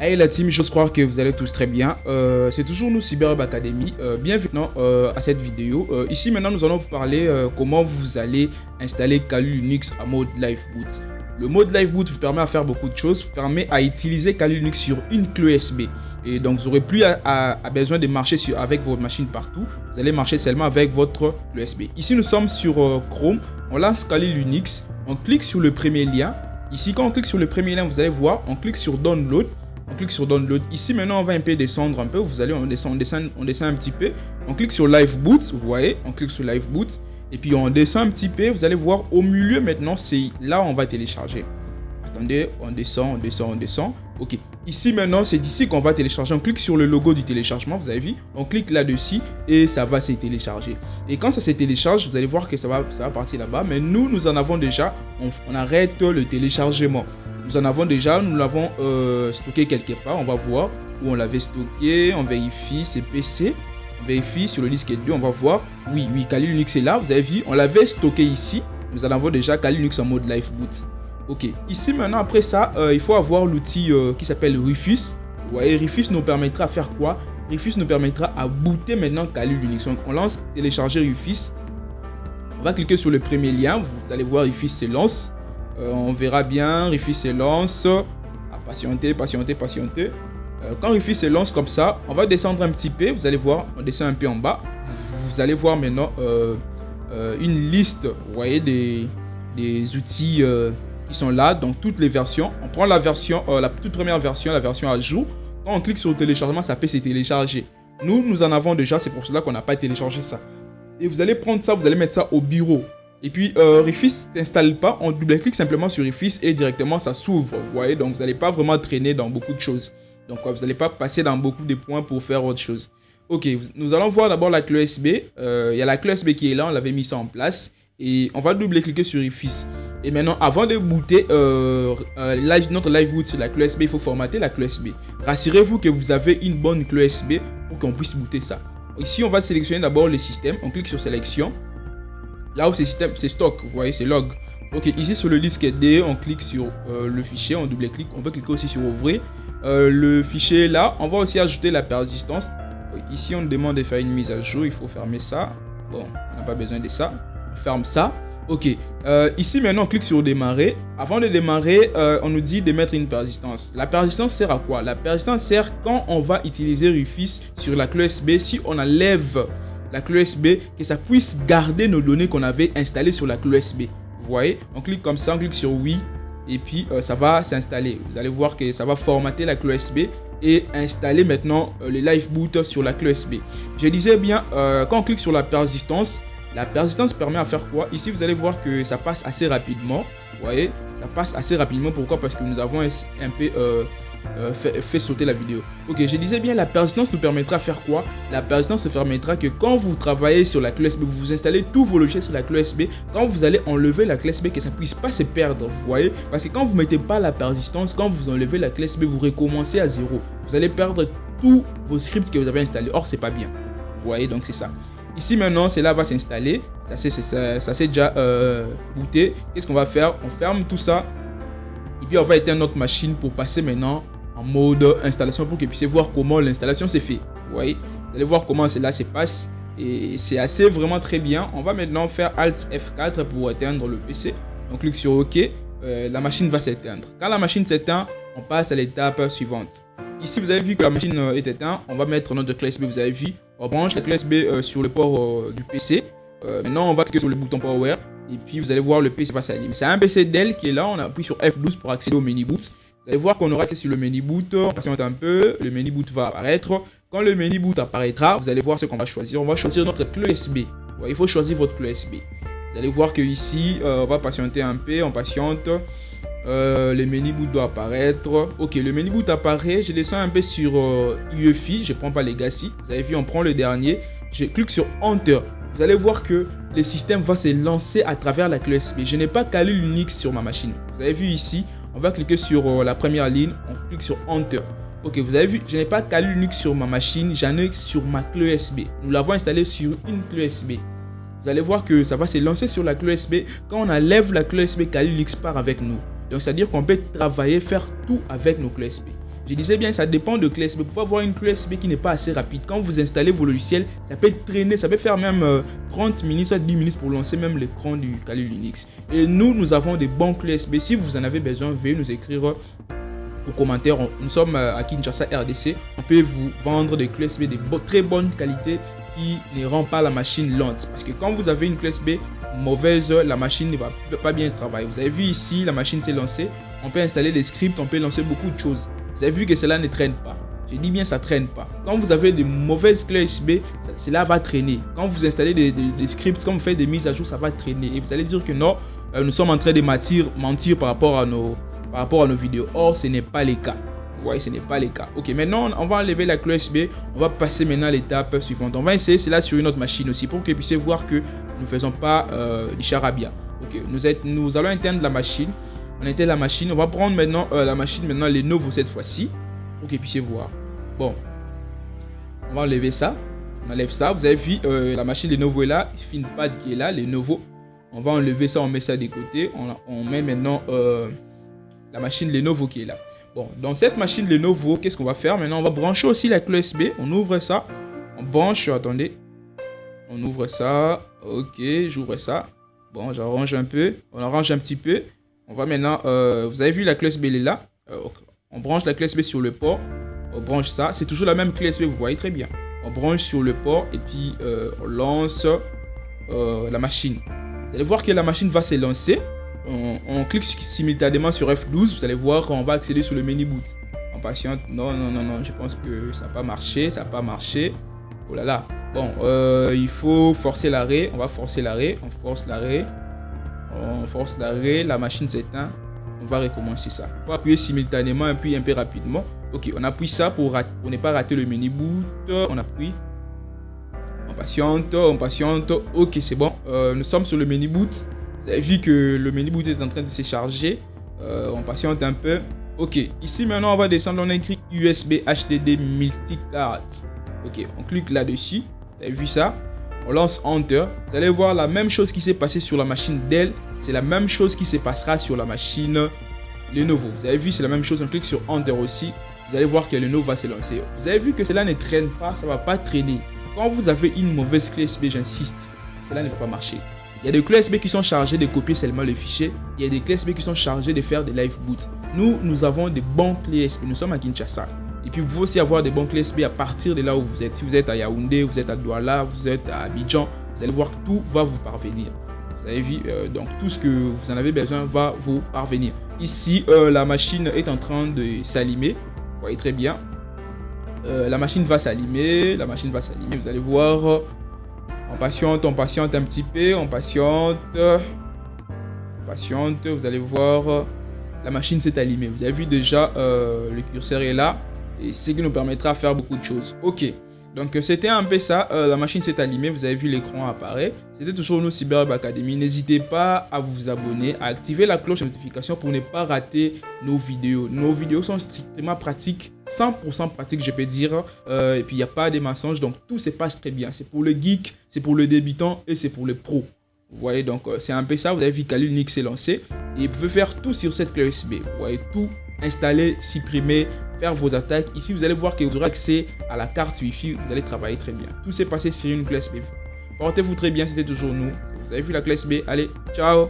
Hey la team, j'ose croire que vous allez tous très bien. C'est toujours nous Cyberhub Academy. Bienvenue à cette vidéo. Ici maintenant nous allons vous parler comment vous allez installer Kali Linux en mode Live Boot. Le mode Live Boot vous permet à faire beaucoup de choses, vous permet à utiliser Kali Linux sur une clé USB. Et donc vous n'aurez plus besoin de marcher avec votre machine partout. Vous allez marcher seulement avec votre clé USB. Ici nous sommes sur Chrome, on lance Kali Linux, on clique sur le premier lien. Ici quand on clique sur le premier lien vous allez voir, on clique sur Download. On clique sur Download. Ici, maintenant, on va un peu descendre un peu. On descend un petit peu. On clique sur Live Boot. Vous voyez, on clique sur Live Boot. Et puis, on descend un petit peu. Vous allez voir au milieu, maintenant, c'est là où on va télécharger. Attendez, on descend. Ok. Ici, maintenant, c'est d'ici qu'on va télécharger. On clique sur le logo du téléchargement. Vous avez vu? On clique là-dessus et ça va se télécharger. Et quand ça se télécharge, vous allez voir que ça va partir là-bas. Mais nous en avons déjà. On arrête le téléchargement. Nous en avons déjà, nous l'avons stocké quelque part, on va voir où on l'avait stocké, on vérifie, c'est PC, on vérifie sur le disque 2, on va voir, oui, Kali Linux est là, vous avez vu, on l'avait stocké ici, nous en avons déjà Kali Linux en mode Live Boot. Ok, ici maintenant après ça, il faut avoir l'outil qui s'appelle Rufus. Vous voyez, Rufus nous permettra à faire quoi? Rufus nous permettra à booter maintenant Kali Linux. Donc on lance télécharger Rufus, on va cliquer sur le premier lien, vous allez voir Rufus se lance. On verra bien, Rufus se lance. Patienter. Quand Rufus se lance comme ça, on va descendre un petit peu. Vous allez voir, on descend un peu en bas. Vous allez voir maintenant une liste, vous voyez, des outils qui sont là, dans toutes les versions. On prend la version, la toute première version, la version à jour. Quand on clique sur le téléchargement, ça peut se télécharger. Nous en avons déjà, c'est pour cela qu'on n'a pas téléchargé ça. Et vous allez prendre ça, vous allez mettre ça au bureau. Et puis, Rufus ne s'installe pas, on double-clique simplement sur Rufus et directement ça s'ouvre, vous voyez. Donc, vous n'allez pas vraiment traîner dans beaucoup de choses. Donc, vous n'allez pas passer dans beaucoup de points pour faire autre chose. Ok, nous allons voir d'abord la clé USB. Il y a la clé USB qui est là, on l'avait mis ça en place. Et on va double-cliquer sur Rufus. Et maintenant, avant de booter notre Live Boot sur la clé USB, il faut formater la clé USB. Rassurez-vous que vous avez une bonne clé USB pour qu'on puisse booter ça. Ici, on va sélectionner d'abord le système. On clique sur sélection. Là où c'est système, c'est stock, vous voyez, c'est log. Ok, ici sur le disque D, on clique sur le fichier, on double-clique. On peut cliquer aussi sur ouvrir. Le fichier là, on va aussi ajouter la persistance. Ici, on demande de faire une mise à jour. Il faut fermer ça. Bon, on n'a pas besoin de ça. On ferme ça. Ok. Ici, maintenant, on clique sur démarrer. Avant de démarrer, on nous dit de mettre une persistance. La persistance sert à quoi? La persistance sert quand on va utiliser Rufus sur la clé USB. Si on enlève la clé USB, que ça puisse garder nos données qu'on avait installées sur la clé USB. Vous voyez, on clique comme ça, on clique sur oui, et puis ça va s'installer. Vous allez voir que ça va formater la clé USB et installer maintenant le Live Boot sur la clé USB. Je disais bien, quand on clique sur la persistance permet à faire quoi? Ici, vous allez voir que ça passe assez rapidement. Vous voyez, ça passe assez rapidement. Pourquoi? Parce que nous avons un peu fait sauter la vidéo. Ok, je disais bien, la persistance nous permettra de faire quoi? La persistance nous permettra que quand vous travaillez sur la clé USB, vous installez tous vos logiciels sur la clé USB, quand vous allez enlever la clé USB, que ça puisse pas se perdre, vous voyez? Parce que quand vous mettez pas la persistance, quand vous enlevez la clé USB, vous recommencez à zéro. Vous allez perdre tous vos scripts que vous avez installés. Or, c'est pas bien. Vous voyez, donc c'est ça. Ici maintenant, cela va s'installer. Ça s'est déjà booté. Qu'est-ce qu'on va faire? On ferme tout ça. Et puis on va éteindre notre machine pour passer maintenant en mode installation pour que vous puissiez voir comment l'installation s'est fait. Vous voyez, vous allez voir comment cela se passe et c'est assez vraiment très bien. On va maintenant faire Alt F4 pour éteindre le PC. On clique sur OK, la machine va s'éteindre. Quand la machine s'éteint, on passe à l'étape suivante. Ici, vous avez vu que la machine est éteinte. On va mettre notre clé USB, vous avez vu. On branche la clé USB sur le port du PC. Maintenant, on va cliquer sur le bouton Power. Et puis, vous allez voir le PC va s'allumer. C'est un PC Dell qui est là. On appuie sur F12 pour accéder au menu boot. Vous allez voir qu'on aura accès sur le menu boot. On patiente un peu. Le menu boot va apparaître. Quand le menu boot apparaîtra, vous allez voir ce qu'on va choisir. On va choisir notre clé USB. Ouais, il faut choisir votre clé USB. Vous allez voir que ici, on va patienter un peu. On patiente. Le menu boot doit apparaître. Ok, le menu boot apparaît. Je descends un peu sur UEFI. Je ne prends pas Legacy. Vous avez vu, on prend le dernier. Je clique sur Enter. Vous allez voir que le système va se lancer à travers la clé USB. Je n'ai pas Kali Linux sur ma machine. Vous avez vu ici, on va cliquer sur la première ligne. On clique sur Enter. Ok, vous avez vu, je n'ai pas Kali Linux sur ma machine. J'en ai sur ma clé USB. Nous l'avons installé sur une clé USB. Vous allez voir que ça va se lancer sur la clé USB. Quand on enlève la clé USB, Kali Linux part avec nous. Donc, c'est-à-dire qu'on peut travailler, faire tout avec nos clés USB. Je disais bien, ça dépend de clé USB. Vous pouvez avoir une clé USB qui n'est pas assez rapide. Quand vous installez vos logiciels, ça peut traîner, ça peut faire même 30 minutes, soit 10 minutes pour lancer même l'écran du Kali Linux. Et nous avons des bons clés USB. Si vous en avez besoin, veuillez nous écrire aux commentaires. Nous sommes à Kinshasa RDC. On peut vous vendre des clés USB de très bonne qualité qui ne rend pas la machine lente. Parce que quand vous avez une clé USB mauvaise, la machine ne va pas bien travailler. Vous avez vu ici, la machine s'est lancée. On peut installer des scripts, on peut lancer beaucoup de choses. Vous avez vu que cela ne traîne pas. Je dis bien, ça traîne pas. Quand vous avez des mauvaises clés USB, cela va traîner. Quand vous installez des scripts, quand vous faites des mises à jour, ça va traîner. Et vous allez dire que non, nous sommes en train de mentir par rapport à nos vidéos. Or, ce n'est pas le cas. Ouais, ce n'est pas le cas. Ok, maintenant, on va enlever la clé USB. On va passer maintenant à l'étape suivante. On va essayer cela sur une autre machine aussi pour que vous puissiez voir que nous ne faisons pas du charabia. Ok, nous allons éteindre la machine. On éteint la machine. On va prendre maintenant la machine, Lenovo cette fois-ci, pour que vous puissiez voir. Bon, on va enlever ça. On enlève ça. Vous avez vu, la machine Lenovo est là. ThinkPad qui est là, Lenovo. On va enlever ça, on met ça de côté. On met maintenant la machine Lenovo qui est là. Bon, dans cette machine Lenovo, qu'est-ce qu'on va faire? Maintenant, on va brancher aussi la clé USB. On ouvre ça. On branche, attendez. On ouvre ça. Ok, j'ouvre ça. Bon, j'arrange un peu. On arrange un petit peu. On va maintenant, vous avez vu la clé USB, elle est là. On branche la clé USB sur le port. On branche ça. C'est toujours la même clé USB, vous voyez très bien. On branche sur le port et puis on lance la machine. Vous allez voir que la machine va se lancer. On clique simultanément sur F12. Vous allez voir qu'on va accéder sur le menu boot. On patiente. Non. Je pense que ça n'a pas marché. Ça n'a pas marché. Oh là là. Bon, il faut forcer l'arrêt. On va forcer l'arrêt. On force l'arrêt. On force l'arrêt. La machine s'éteint. On va recommencer ça. Il faut appuyer simultanément et puis un peu rapidement. Ok, on appuie ça pour ne pas rater le menu boot. On appuie. On patiente. Ok, c'est bon. Nous sommes sur le menu boot. Vous avez vu que le menu boot est en train de se charger. On patiente un peu. Ok, ici maintenant on va descendre. On a écrit USB HDD multicard. Ok, on clique là-dessus. Vous avez vu ça? On lance Enter. Vous allez voir la même chose qui s'est passée sur la machine Dell. C'est la même chose qui se passera sur la machine Lenovo. Vous avez vu, c'est la même chose. On clique sur Enter aussi. Vous allez voir que Lenovo va se lancer. Vous avez vu que cela ne traîne pas. Ça ne va pas traîner. Quand vous avez une mauvaise clé USB, j'insiste, cela ne va pas marcher. Il y a des clés USB qui sont chargées de copier seulement le fichier. Il y a des clés USB qui sont chargées de faire des live boot. Nous avons des bons clés USB. Nous sommes à Kinshasa. Et puis, vous pouvez aussi avoir des bons clés USB à partir de là où vous êtes. Si vous êtes à Yaoundé, vous êtes à Douala, vous êtes à Abidjan, vous allez voir que tout va vous parvenir. Vous avez vu, donc tout ce que vous en avez besoin va vous parvenir. Ici, la machine est en train de s'allumer. Vous voyez très bien. La machine va s'allumer. Vous allez voir. On patiente un petit peu. On patiente. Vous allez voir. La machine s'est allumée. Vous avez vu déjà, le curseur est là. Et c'est ce qui nous permettra de faire beaucoup de choses. Ok. Donc c'était un peu ça. La machine s'est allumée. Vous avez vu l'écran apparaître. C'était toujours nous Cyberweb Academy. N'hésitez pas à vous abonner, à activer la cloche de notification pour ne pas rater nos vidéos. Nos vidéos sont strictement pratiques. 100% pratiques, je peux dire. Et puis il n'y a pas de mensonges. Donc tout se passe très bien. C'est pour le geek, c'est pour le débutant et c'est pour le pro. Vous voyez, donc c'est un peu ça. Vous avez vu Kali Linux est lancé. Et vous pouvez faire tout sur cette clé USB. Vous voyez, tout installer, supprimer, faire vos attaques. Ici, vous allez voir que vous aurez accès à la carte Wi-Fi. Vous allez travailler très bien. Tout s'est passé sur une clé USB. Portez-vous très bien, c'était toujours nous. Vous avez vu la clé USB. Allez, ciao!